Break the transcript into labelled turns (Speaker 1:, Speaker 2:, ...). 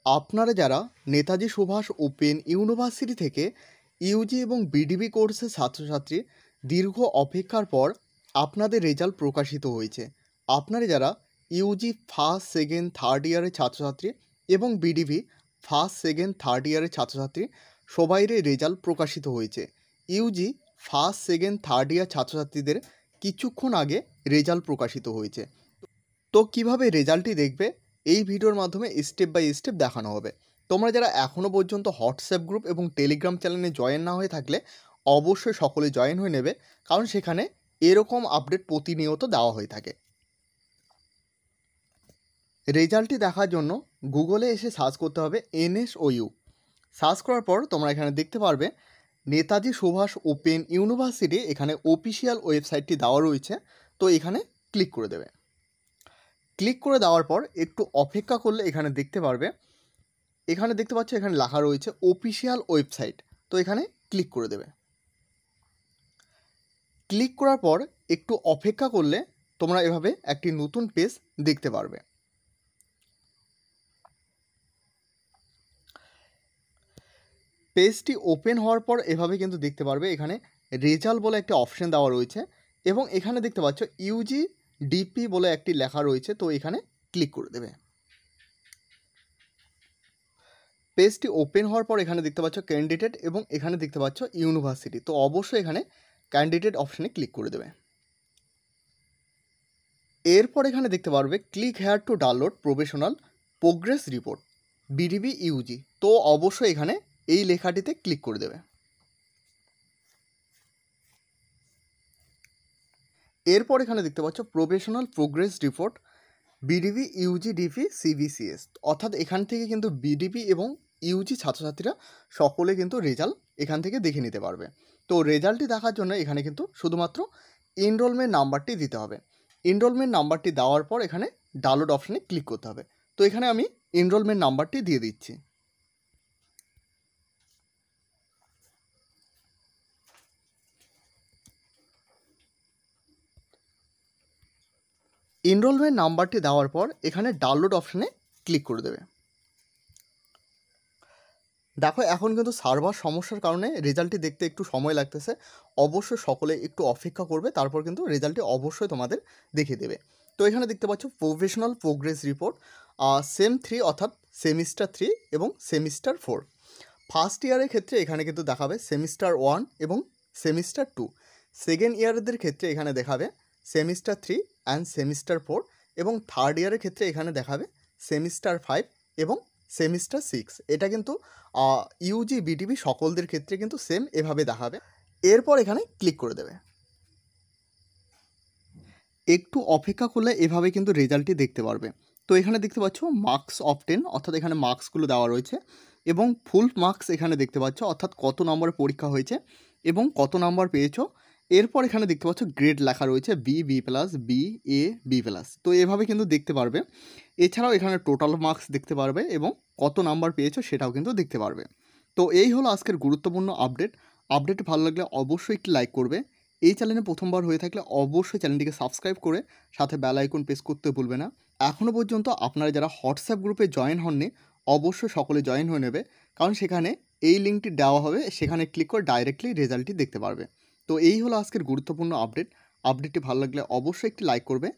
Speaker 1: আপনারা যারা Netaji Subhash open university থেকে ইউজি এবং বিডিবি কোর্সের ছাত্রছাত্রী দীর্ঘ অপেক্ষার পর আপনাদের রেজাল্ট প্রকাশিত হয়েছে। আপনারা যারা ইউজি ফার্স্ট সেকেন্ড থার্ড ইয়ারের ছাত্রছাত্রী এবং বিডিবি ফার্স্ট সেকেন্ড থার্ড ইয়ারের ছাত্রছাত্রী সবাইয়ের রেজাল্ট প্রকাশিত হয়েছে। Yuji first second third year ছাত্রছাত্রীদের কিছুক্ষণ আগে রেজাল্ট প্রকাশিত হয়েছে। তো কিভাবে রেজাল্টটি দেখবে এই ভিডিওর মাধ্যমে স্টেপ বাই স্টেপ দেখানো হবে। তোমরা যারা এখনও পর্যন্ত হোয়াটসঅ্যাপ গ্রুপ এবং টেলিগ্রাম চ্যানেলে জয়েন না হয়ে থাকলে অবশ্যই সকলে জয়েন হয়ে নেবে, কারণ সেখানে এরকম আপডেট প্রতিনিয়ত দেওয়া হয়ে থাকে। রেজাল্টটি দেখার জন্য গুগলে এসে সার্চ করতে হবে NSOU। সার্চ করার পর তোমরা এখানে দেখতে পারবে নেতাজি সুভাষ ওপেন ইউনিভার্সিটি, এখানে অফিসিয়াল ওয়েবসাইটটি দেওয়া রয়েছে। তো এখানে ক্লিক করে দেবে। ক্লিক করে দেওয়ার পর একটু অপেক্ষা করলে এখানে দেখতে পারবে, এখানে দেখতে পাচ্ছ এখানে লেখা রয়েছে অফিসিয়াল ওয়েবসাইট। তো এখানে ক্লিক করে দেবে। ক্লিক করার পর একটু অপেক্ষা করলে তোমরা এভাবে একটি নতুন পেজ দেখতে পারবে। পেজটি ওপেন হওয়ার পর এভাবে কিন্তু দেখতে পারবে এখানে রেজাল্ট বলে একটি অপশন দেওয়া রয়েছে এবং এখানে দেখতে পাচ্ছ ইউজি ডিপি বলে একটি লেখা রয়েছে। তো এখানে ক্লিক করে দেবে। পেজটি ওপেন হওয়ার পর এখানে দেখতে পাচ্ছ ক্যান্ডিডেট এবং এখানে দেখতে পাচ্ছ ইউনিভার্সিটি। তো অবশ্যই এখানে ক্যান্ডিডেট অপশানে ক্লিক করে দেবে। এরপর এখানে দেখতে পারবে click here to download professional progress report BDB UG. তো অবশ্যই এখানে এই লেখাটিতে ক্লিক করে দেবে। এরপর এখানে দেখতে পাচ্ছ professional progress report BDB UG DP CBCS, অর্থাৎ এখান থেকে কিন্তু বিডিপি এবং ইউজি ছাত্রছাত্রীরা সকলে কিন্তু রেজাল্ট এখান থেকে দেখে নিতে পারবে। তো রেজাল্টটি দেখার জন্য এখানে কিন্তু শুধুমাত্র এনরোলমেন্ট নাম্বারটি দিতে হবে। এনরোলমেন্ট নাম্বারটি দেওয়ার পর এখানে ডাউনলোড অপশানে ক্লিক করতে হবে। তো এখানে আমি এনরোলমেন্ট নাম্বারটি দিয়ে দিচ্ছি। এনরোলমেন্ট নাম্বারটি দেওয়ার পর এখানে ডাউনলোড অপশানে ক্লিক করে দেবে। দেখো এখন কিন্তু সার্ভার সমস্যার কারণে রেজাল্টটি দেখতে একটু সময় লাগতেছে। অবশ্যই সকলে একটু অপেক্ষা করবে, তারপর কিন্তু রেজাল্টটি অবশ্যই তোমাদের দেখিয়ে দেবে। তো এখানে দেখতে পাচ্ছ প্রফেশনাল প্রোগ্রেস রিপোর্ট সেম 3 অর্থাৎ সেমিস্টার 3 এবং সেমিস্টার 4। ফার্স্ট ইয়ারের ক্ষেত্রে এখানে কিন্তু দেখাবে সেমিস্টার 1 এবং সেমিস্টার 2। সেকেন্ড ইয়ারদের ক্ষেত্রে এখানে দেখাবে সেমিস্টার 3 অ্যান্ড সেমিস্টার 4 এবং থার্ড ইয়ারের ক্ষেত্রে এখানে দেখাবে সেমিস্টার 5 এবং সেমিস্টার 6। এটা কিন্তু ইউজি বিটিবি সকলদের ক্ষেত্রে কিন্তু সেম এভাবে দেখাবে। এরপর এখানে ক্লিক করে দেবে। একটু অপেক্ষা করলে এভাবে কিন্তু রেজাল্টটি দেখতে পারবে। তো এখানে দেখতে পাচ্ছ মার্কস অফ 10, অর্থাৎ এখানে মার্কসগুলো দেওয়া রয়েছে এবং ফুল মার্কস এখানে দেখতে পাচ্ছ, অর্থাৎ কত নম্বরের পরীক্ষা হয়েছে এবং কত নম্বর পেয়েছো। এরপর এখানে দেখতে পাচ্ছ গ্রেড লেখা রয়েছে B plus, B A B plus. তো এভাবে কিন্তু দেখতে পারবে। এছাড়াও এখানে টোটাল মার্কস দেখতে পারবে এবং কত নাম্বার পেয়েছো সেটাও কিন্তু দেখতে পারবে। তো এই হলো আজকের গুরুত্বপূর্ণ আপডেট। আপডেট ভালো লাগলে অবশ্যই একটি লাইক করবে। এই চ্যানেলে প্রথমবার হয়ে থাকলে অবশ্যই চ্যানেলটিকে সাবস্ক্রাইব করে সাথে বেল আইকন প্রেস করতে ভুলবে না। এখনও পর্যন্ত আপনারা যারা হোয়াটসঅ্যাপ গ্রুপে জয়েন হননি অবশ্যই সকলে জয়েন হয়ে নেবে, কারণ সেখানে এই লিঙ্কটি দেওয়া হবে, সেখানে ক্লিক করে ডাইরেক্টলি রেজাল্টটি দেখতে পারবে। তো এই হলো আজকের গুরুত্বপূর্ণ আপডেট। আপডেটটি ভালো লাগলে অবশ্যই একটি লাইক করবে।